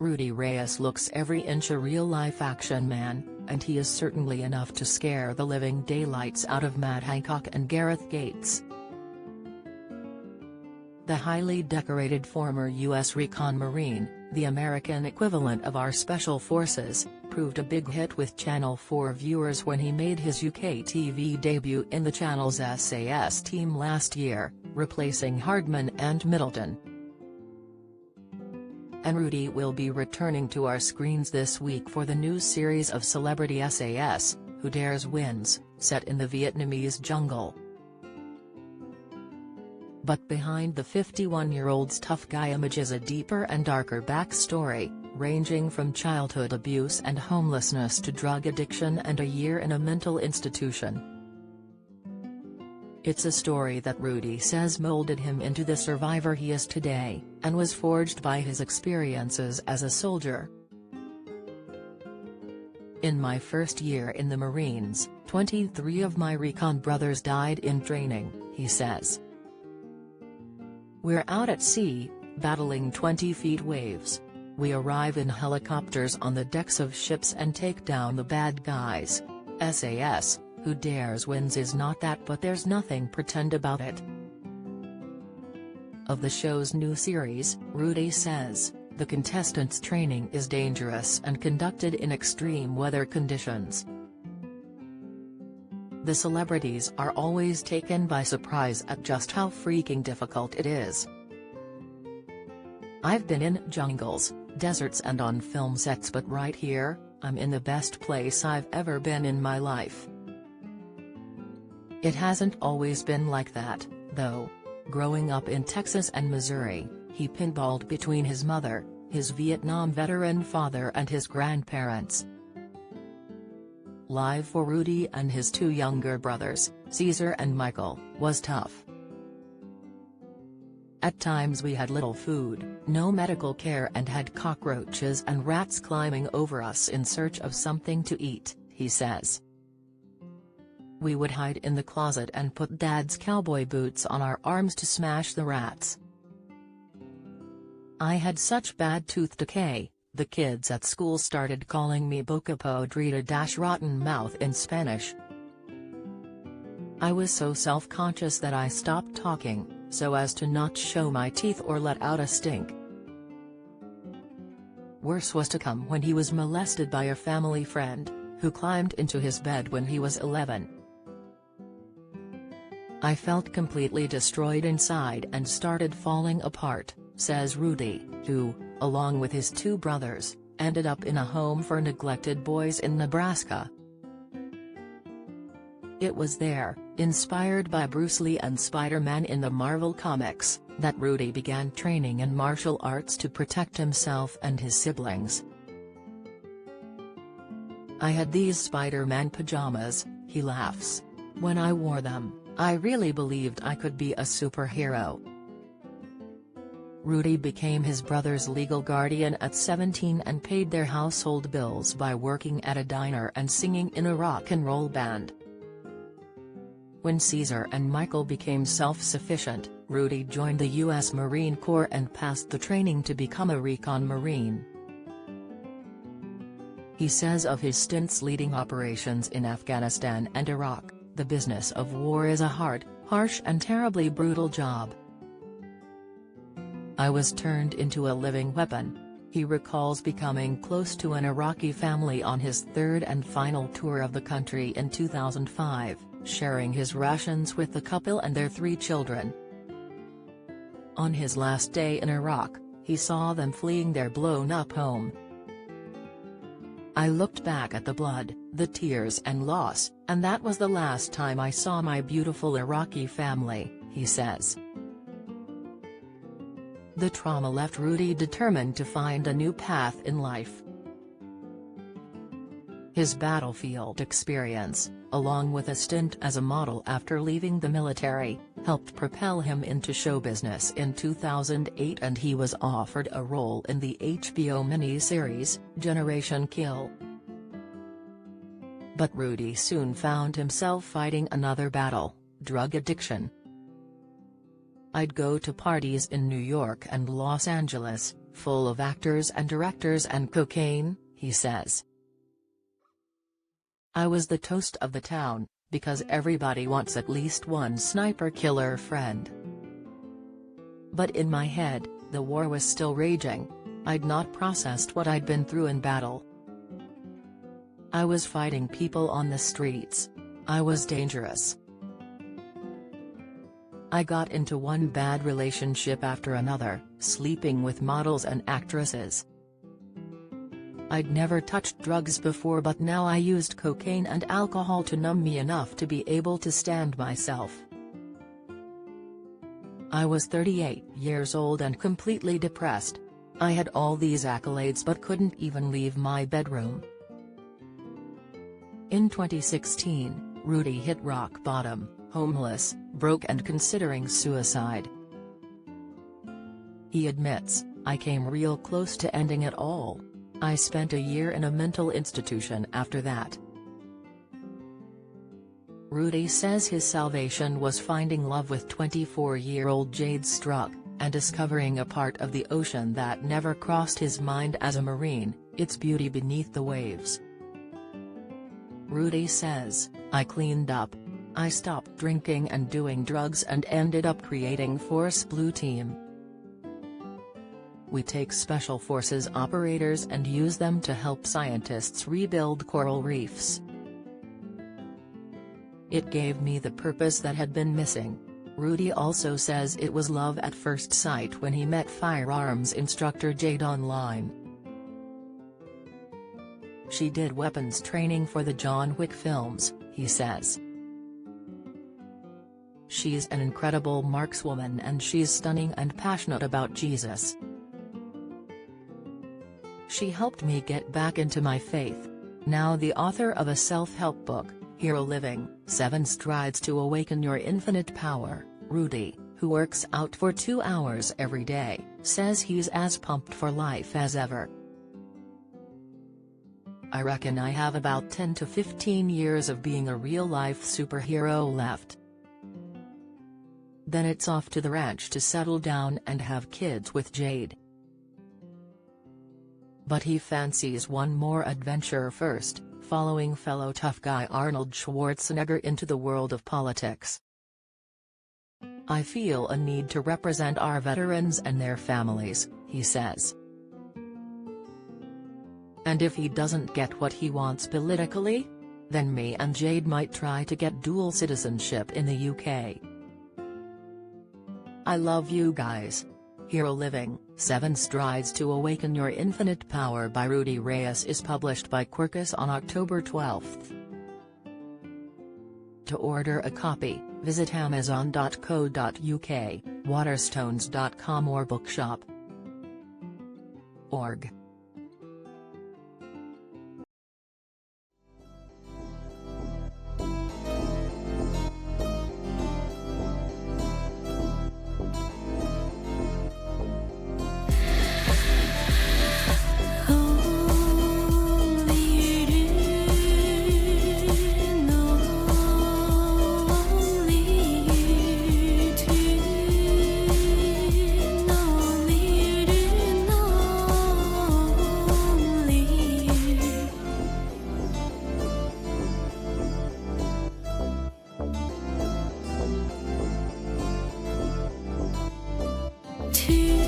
Rudy Reyes looks every inch a real-life action man, and he is certainly enough to scare the living daylights out of Matt Hancock and Gareth Gates. The highly decorated former U.S. Recon Marine, the American equivalent of our Special Forces, proved a big hit with Channel 4 viewers when he made his UK TV debut in the channel's SAS team last year, replacing Hardman and Middleton. And Rudy will be returning to our screens this week for the new series of Celebrity SAS, Who Dares Wins, set in the Vietnamese jungle. But behind the 51-year-old's tough guy image is a deeper and darker backstory, ranging from childhood abuse and homelessness to drug addiction and a year in a mental institution. It's a story that Rudy says molded him into the survivor he is today, and was forged by his experiences as a soldier. In my first year in the Marines, 23 of my recon brothers died in training, he says. We're out at sea, battling 20-foot waves. We arrive in helicopters on the decks of ships and take down the bad guys. SAS, Who Dares Wins is not that, but there's nothing pretend about it. Of the show's new series, Rudy says, the contestants' training is dangerous and conducted in extreme weather conditions. The celebrities are always taken by surprise at just how freaking difficult it is. I've been in jungles, deserts and on film sets, but right here, I'm in the best place I've ever been in my life. It hasn't always been like that, though. Growing up in Texas and Missouri, he pinballed between his mother, his Vietnam veteran father and his grandparents. Life for Rudy and his two younger brothers, Caesar and Michael, was tough. At times we had little food, no medical care and had cockroaches and rats climbing over us in search of something to eat, he says. We would hide in the closet and put Dad's cowboy boots on our arms to smash the rats. I had such bad tooth decay, the kids at school started calling me boca podrida rotten mouth in Spanish. I was so self-conscious that I stopped talking, so as to not show my teeth or let out a stink. Worse was to come when he was molested by a family friend, who climbed into his bed when he was 11. I felt completely destroyed inside and started falling apart, says Rudy, who, along with his two brothers, ended up in a home for neglected boys in Nebraska. It was there, inspired by Bruce Lee and Spider-Man in the Marvel Comics, that Rudy began training in martial arts to protect himself and his siblings. I had these Spider-Man pajamas, he laughs. When I wore them, I really believed I could be a superhero. Rudy became his brother's legal guardian at 17 and paid their household bills by working at a diner and singing in a rock and roll band. When Caesar and Michael became self-sufficient, Rudy joined the U.S. Marine Corps and passed the training to become a recon Marine. He says of his stints leading operations in Afghanistan and Iraq, the business of war is a hard, harsh and terribly brutal job. I was turned into a living weapon. He recalls becoming close to an Iraqi family on his third and final tour of the country in 2005, sharing his rations with the couple and their 3 children. On his last day in Iraq, he saw them fleeing their blown-up home. I looked back at the blood, the tears and loss, and that was the last time I saw my beautiful Iraqi family, he says. The trauma left Rudy determined to find a new path in life. His battlefield experience, along with a stint as a model after leaving the military, helped propel him into show business in 2008, and he was offered a role in the HBO miniseries, Generation Kill. But Rudy soon found himself fighting another battle, drug addiction. I'd go to parties in New York and Los Angeles, full of actors and directors and cocaine, he says. I was the toast of the town, because everybody wants at least one sniper killer friend. But in my head, the war was still raging. I'd not processed what I'd been through in battle. I was fighting people on the streets. I was dangerous. I got into one bad relationship after another, sleeping with models and actresses. I'd never touched drugs before, but now I used cocaine and alcohol to numb me enough to be able to stand myself. I was 38 years old and completely depressed. I had all these accolades but couldn't even leave my bedroom. In 2016, Rudy hit rock bottom, homeless, broke and considering suicide. He admits, "I came real close to ending it all. I spent a year in a mental institution after that." Rudy says his salvation was finding love with 24-year-old Jade Struck, and discovering a part of the ocean that never crossed his mind as a Marine, its beauty beneath the waves. Rudy says, "I cleaned up. I stopped drinking and doing drugs and ended up creating Force Blue Team. We take Special Forces operators and use them to help scientists rebuild coral reefs. It gave me the purpose that had been missing." Rudy also says it was love at first sight when he met firearms instructor Jade online. "She did weapons training for the John Wick films," he says. "She's an incredible markswoman and she's stunning and passionate about Jesus. She helped me get back into my faith." Now the author of a self-help book, Hero Living, 7 Strides to Awaken Your Infinite Power, Rudy, who works out for 2 hours every day, says he's as pumped for life as ever. "I reckon I have about 10 to 15 years of being a real-life superhero left. Then it's off to the ranch to settle down and have kids with Jade." But he fancies one more adventure first, following fellow tough guy Arnold Schwarzenegger into the world of politics. "I feel a need to represent our veterans and their families," he says. "And if he doesn't get what he wants politically? Then me and Jade might try to get dual citizenship in the UK. I love you guys." Hero Living, 7 Strides to Awaken Your Infinite Power by Rudy Reyes is published by Quirkus on October 12. To order a copy, visit amazon.co.uk, waterstones.com or bookshop.org. To